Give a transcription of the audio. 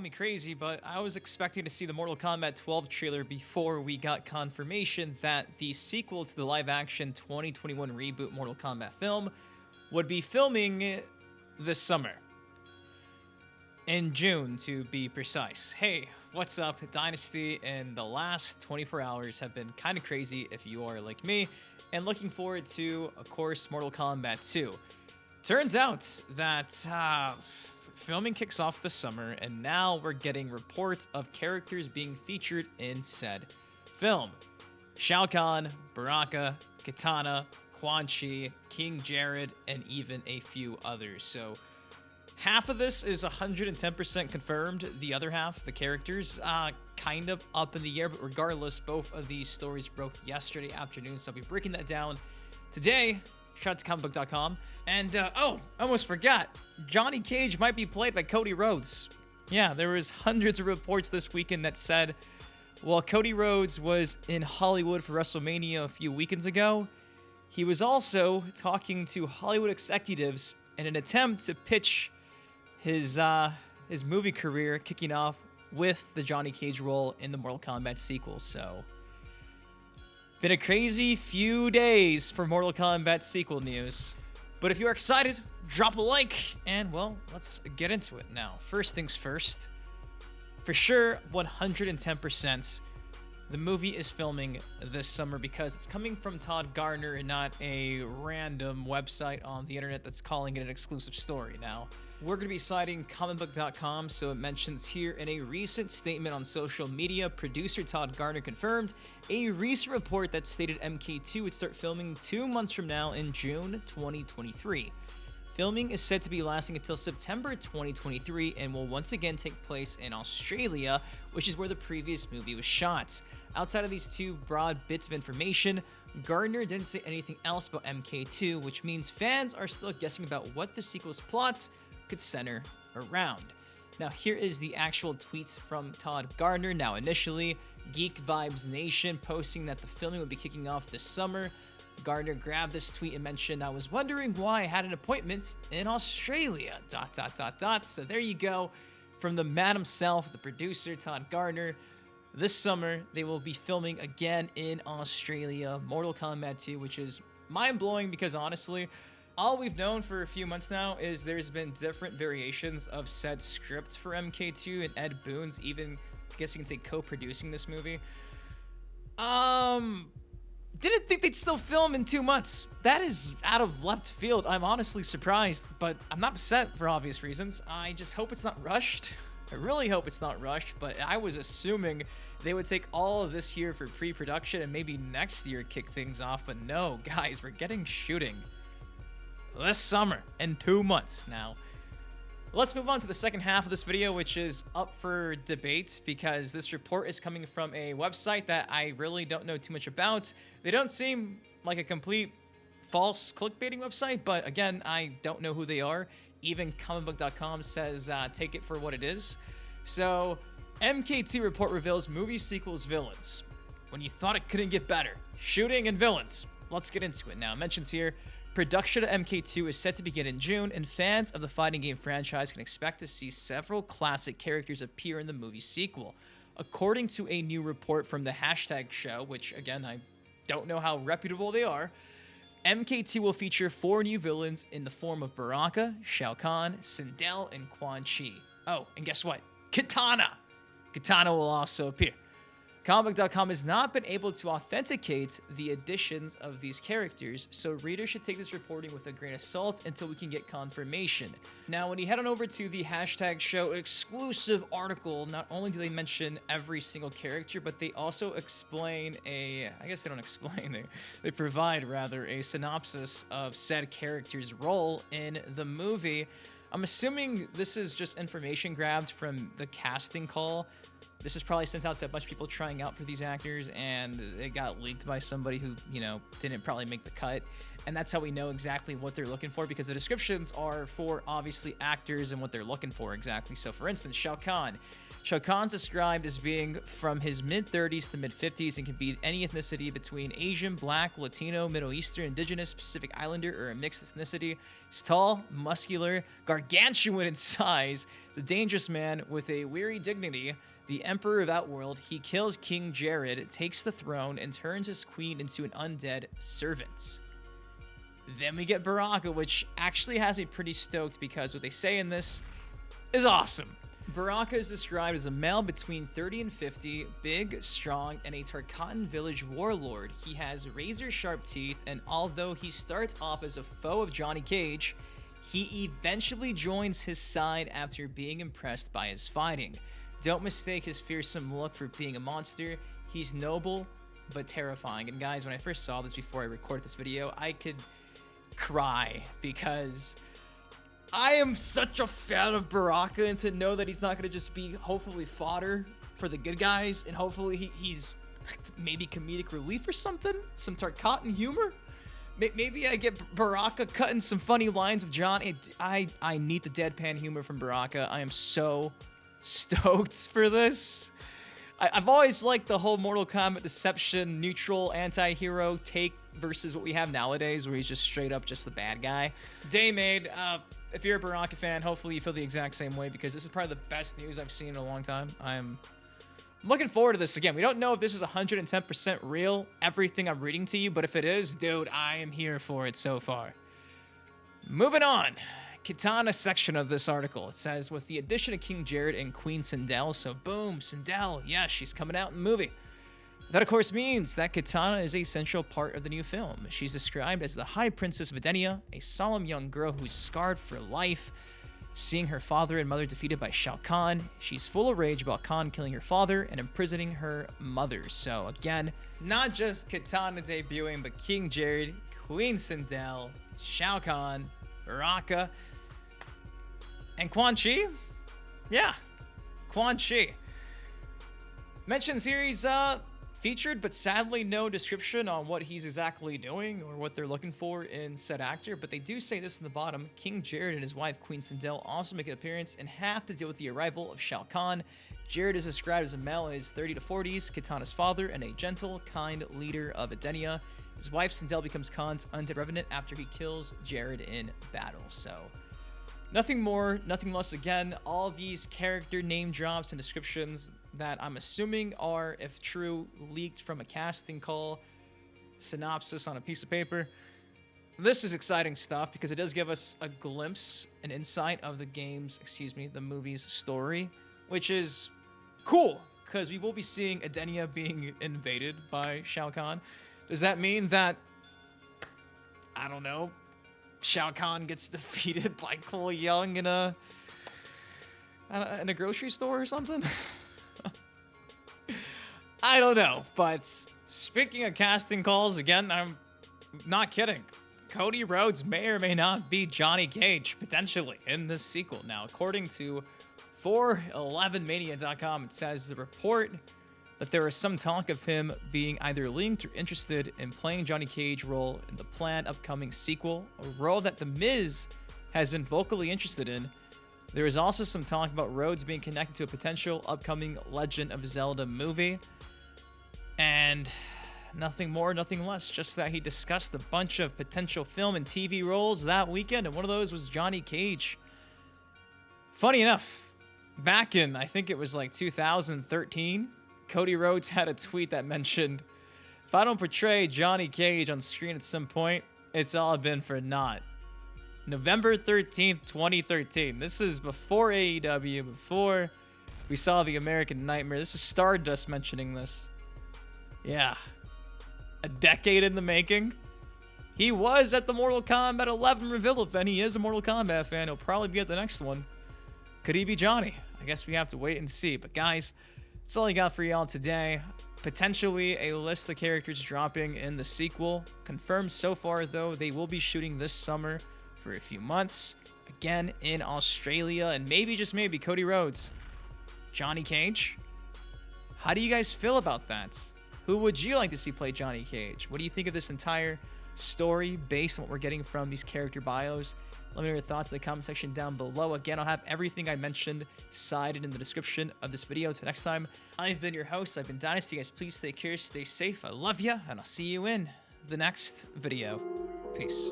me crazy, but I was expecting to see the Mortal Kombat 12 trailer before we got confirmation that the sequel to the live-action 2021 reboot Mortal Kombat film would be filming this summer. In June, to be precise. Hey, what's up, Dynasty? And the last 24 hours have been kind of crazy if you are like me, and looking forward to, of course, Mortal Kombat 2. Turns out that filming kicks off this summer, and now we're getting reports of characters being featured in said film. Shao Kahn, Baraka, Kitana, Quan Chi, King Jared, and even a few others. So half of this is 110% confirmed. The other half, the characters, kind of up in the air. But regardless, both of these stories broke yesterday afternoon, so I'll be breaking that down today. Shout out to comicbook.com. And, I almost forgot. Johnny Cage might be played by Cody Rhodes. Yeah, there was hundreds of reports this weekend that said, while Cody Rhodes was in Hollywood for WrestleMania a few weekends ago, he was also talking to Hollywood executives in an attempt to pitch his movie career kicking off with the Johnny Cage role in the Mortal Kombat sequel. So, been a crazy few days for Mortal Kombat sequel news. But if you're excited, drop a like, and well, let's get into it now. First things first, for sure, 110%, the movie is filming this summer because it's coming from Todd Gardner and not a random website on the internet that's calling it an exclusive story. Now, we're going to be citing comicbook.com, so it mentions here in a recent statement on social media, producer Todd Gardner confirmed a recent report that stated MK2 would start filming 2 months from now in June 2023. Filming is said to be lasting until September 2023 and will once again take place in Australia, which is where the previous movie was shot. Outside of these two broad bits of information, Gardner didn't say anything else about MK2, which means fans are still guessing about what the sequel's plots could center around. Now, here is the actual tweets from Todd Gardner. Now, initially, Geek Vibes Nation posting that the filming would be kicking off this summer. Gardner grabbed this tweet and mentioned, "I was wondering why I had an appointment in Australia, ... So there you go. From the man himself, the producer, Todd Gardner. This summer, they will be filming again in Australia, Mortal Kombat 2, which is mind-blowing because honestly, all we've known for a few months now is there's been different variations of said scripts for MK2, and Ed Boon's even, I guess you can say, co-producing this movie. Didn't think they'd still film in 2 months. That is out of left field. I'm honestly surprised, but I'm not upset for obvious reasons. I just hope it's not rushed. I really hope it's not rushed, but I was assuming they would take all of this here for pre-production and maybe next year kick things off, but no, guys, we're getting shooting this summer in 2 months. Now, let's move on to the second half of this video, which is up for debate because this report is coming from a website that I really don't know too much about. They don't seem like a complete false clickbaiting website, but again, I don't know who they are. Even comicbook.com says take it for what it is. So, MK2 report reveals movie sequels villains. When you thought it couldn't get better, shooting and villains. Let's get into it now. It mentions here, production of MK2 is set to begin in June, and fans of the fighting game franchise can expect to see several classic characters appear in the movie sequel. According to a new report from the hashtag show, which again, I don't know how reputable they are, MK2 will feature 4 new villains in the form of Baraka, Shao Kahn, Sindel, and Quan Chi. Oh, and guess what? Kitana! Kitana will also appear. Comicbook.com has not been able to authenticate the additions of these characters, so readers should take this reporting with a grain of salt until we can get confirmation. Now, when you head on over to the hashtag show exclusive article, not only do they mention every single character, but they also explain I guess they don't explain, they provide rather a synopsis of said character's role in the movie. I'm assuming this is just information grabbed from the casting call This is probably sent out to a bunch of people trying out for these actors, and it got leaked by somebody who, you know, didn't probably make the cut. And that's how we know exactly what they're looking for, because the descriptions are for obviously actors and what they're looking for exactly. So for instance, Shao Kahn. Shao Kahn's described as being from his mid-30s to mid-50s and can be any ethnicity between Asian, Black, Latino, Middle Eastern, Indigenous, Pacific Islander, or a mixed ethnicity. He's tall, muscular, gargantuan in size, the dangerous man with a weary dignity, the Emperor of Outworld. He kills King Jared, takes the throne, and turns his queen into an undead servant. Then we get Baraka, which actually has me pretty stoked because what they say in this is awesome. Baraka is described as a male between 30 and 50, big, strong, and a Tarkatan village warlord. He has razor-sharp teeth, and although he starts off as a foe of Johnny Cage, he eventually joins his side after being impressed by his fighting. Don't mistake his fearsome look for being a monster. He's noble, but terrifying. And guys, when I first saw this before I recorded this video, I could cry because I am such a fan of Baraka, and to know that he's not going to just be hopefully fodder for the good guys, and hopefully he's maybe comedic relief or something, some Tarkatan humor. Maybe I get Baraka cutting some funny lines of John. I need the deadpan humor from Baraka. I am so stoked for this. I've always liked the whole Mortal Kombat deception, neutral anti-hero take versus what we have nowadays, where he's just straight up just the bad guy. Day made. If you're a Baraka fan, hopefully you feel the exact same way, because this is probably the best news I've seen in a long time. I'm looking forward to this. Again, we don't know if this is 110% real, everything I'm reading to you, but if it is, dude, I am here for it so far. Moving on. Katana section of this article. It says, with the addition of King Jared and Queen Sindel, so boom, Sindel, yeah, she's coming out in the movie. That, of course, means that Katana is a central part of the new film. She's described as the High Princess of Edenia, a solemn young girl who's scarred for life. Seeing her father and mother defeated by Shao Kahn, she's full of rage about Kahn killing her father and imprisoning her mother. So, again, not just Katana debuting, but King Jared, Queen Sindel, Shao Kahn, Baraka, and Quan Chi? Yeah, Quan Chi. Mentioned series, featured, but sadly no description on what he's exactly doing or what they're looking for in said actor, but they do say this in the bottom. King Jared and his wife Queen Sindel also make an appearance and have to deal with the arrival of Shao Kahn. Jared is described as a male in his 30 to 40s, Katana's father, and a gentle, kind leader of Edenia. His wife Sindel becomes Khan's undead revenant after he kills Jared in battle. So, nothing more, nothing less. Again, all these character name drops and descriptions that I'm assuming are, if true, leaked from a casting call synopsis on a piece of paper. This is exciting stuff because it does give us a glimpse, an insight of the movie's story, which is cool because we will be seeing Edenia being invaded by Shao Kahn. Does that mean that, I don't know, Shao Kahn gets defeated by Cole Young in a grocery store or something? I don't know, but speaking of casting calls, again, I'm not kidding. Cody Rhodes may or may not be Johnny Cage, potentially, in this sequel. Now, according to 411mania.com, it says the report that there is some talk of him being either linked or interested in playing Johnny Cage role in the planned upcoming sequel, a role that The Miz has been vocally interested in. There is also some talk about Rhodes being connected to a potential upcoming Legend of Zelda movie. And nothing more, nothing less, just that he discussed a bunch of potential film and TV roles that weekend, and one of those was Johnny Cage. Funny enough, back in, I think it was like 2013, Cody Rhodes had a tweet that mentioned, if I don't portray Johnny Cage on screen at some point, it's all been for naught. November 13th, 2013. This is before AEW, before we saw the American Nightmare. This is Stardust mentioning this. Yeah. A decade in the making. He was at the Mortal Kombat 11 reveal event. He is a Mortal Kombat fan. He'll probably be at the next one. Could he be Johnny? I guess we have to wait and see. But guys, that's all I got for y'all today. Potentially a list of characters dropping in the sequel. Confirmed so far, though, they will be shooting this summer for a few months. Again, in Australia. And maybe, just maybe, Cody Rhodes, Johnny Cage. How do you guys feel about that? Who would you like to see play Johnny Cage? What do you think of this entire story based on what we're getting from these character bios? Let me know your thoughts in the comment section down below. Again, I'll have everything I mentioned cited in the description of this video. Until next time, I've been your host. I've been Dynasty. Guys, please stay curious, stay safe. I love you, and I'll see you in the next video. Peace.